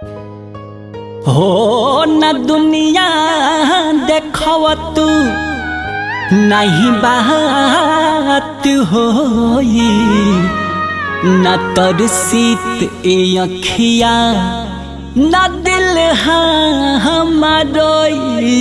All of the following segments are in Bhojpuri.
हो न दुनिया देखव तू नहीं बात होई न तरसीत ए अखिया न दिल हमारोई।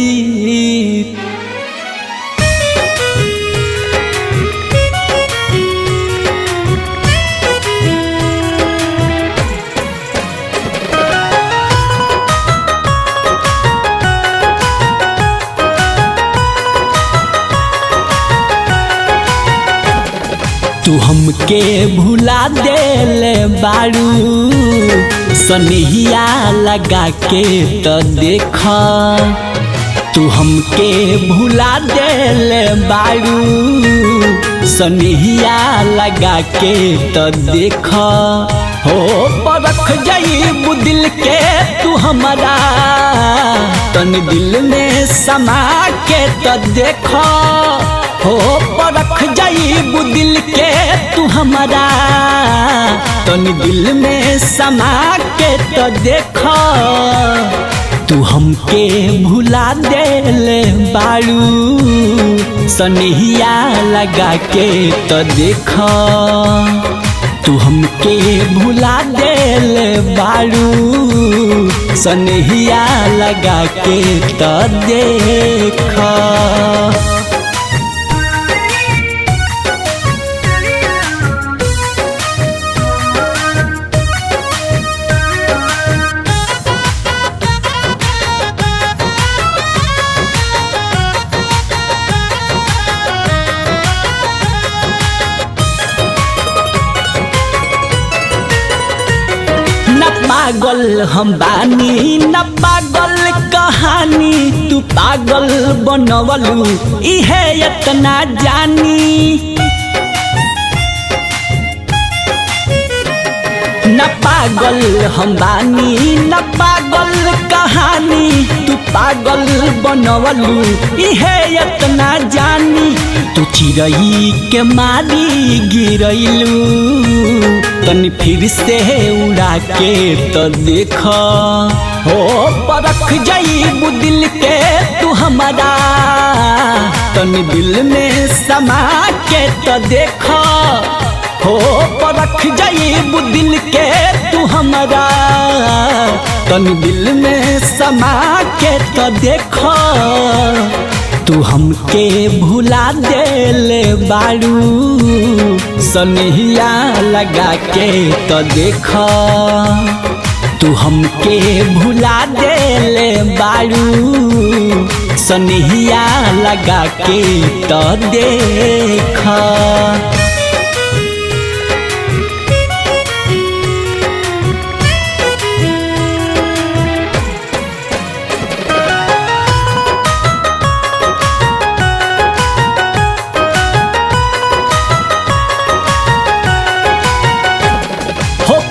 तू हमके भुला देले बारू सनिया लगा के तो देख। तू हमके भुला देले बारू सनिया लगा के तो देख। हो परख जाइबू दिल के तू हमारा तन दिल में समा के तो देख। हो परख जाइबू दिल के तू हमारा तन दिल में समा के तो देख। तू हमके भुला देले बारू सनिया लगा के तो देख। तू हमके भुला देले बारू सनिया लगा के तो देख। पागल हम बानी न पागल कहानी तू पागल बनवलू इहे इतना जानी। न पागल हम बानी न पागल कहानी तू पागल बनवलू इहे इतना जानी। तू चिड़ई के मारी गिरैलू तनी फिर से उड़ा के तो देख। हो परख जाइबू दिल के तू हमारा तनी दिल में समा के तो देख। हो परख जाइबू दिल के तू हमारा तनी दिल में समा के तो देख। तू हमके भुला देले बारू सनिया लगा के तो देख। तू हमके भुला देले बारू सनिया लगा के तो देख।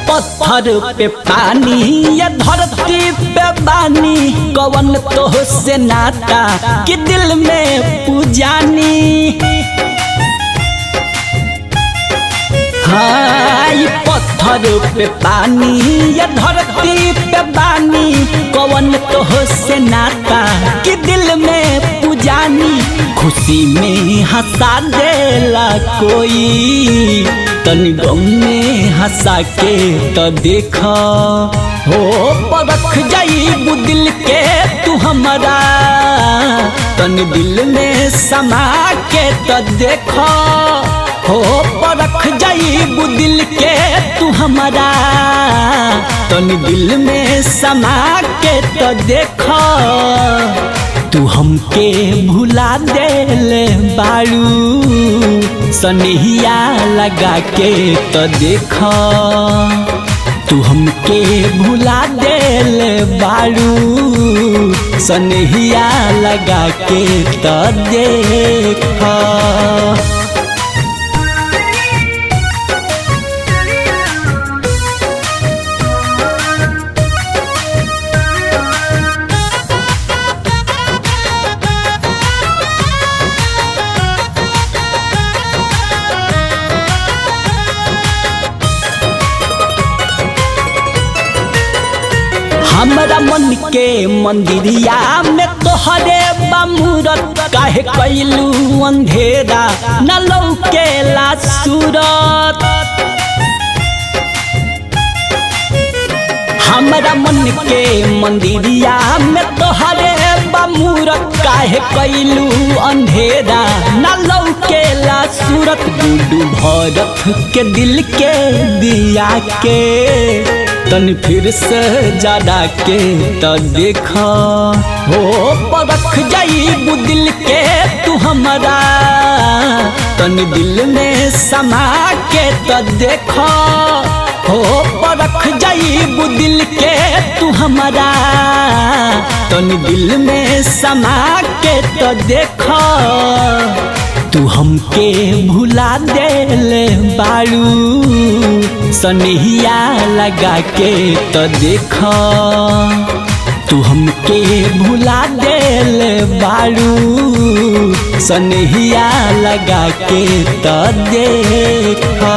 पत्थर पे पानी या धरती पे बानी कवन तो से नाता कि दिल में पूजानी। हाँ पत्थर पे पानी या धरती पे बानी कवन तो से नाता कि दिल में पूजानी। खुशी में हंसा देला कोई तनी गम में हंसा के तो देख। हो परख जाइबू दिल के तू हमारा तनी दिल में समा के तो देख। हो परख जाइबू दिल के तू हमारा तनी दिल में समा के तो देख। तू हमके भुला देले बारू सनिया लगा के तो देख। तू हमके भुला देले बारू सनिया लगा के तो देख। हमरा मन के मंदिरिया में तोहरे बमूरत काहे कैलू अंधेरा न लौकेला सूरत। हमरा मन के मंदिरिया में तोहरे बमूरत काहे कैलू अंधेरा न लौकेला सूरत। गुडू भरत के दिल के दिया के तन फिर से जरा के तो देखा हो परख जाइबू दिल के तू हमारा तन दिल में समा के तो देखा हो परख जाइबू दिल के तू हमारा तन दिल में समा के तो देखा। तू हमके भुला देले बारू सनहिया लगा के तो देखा। तू हमके भुला देले बारू सनहिया लगा के तो देखा।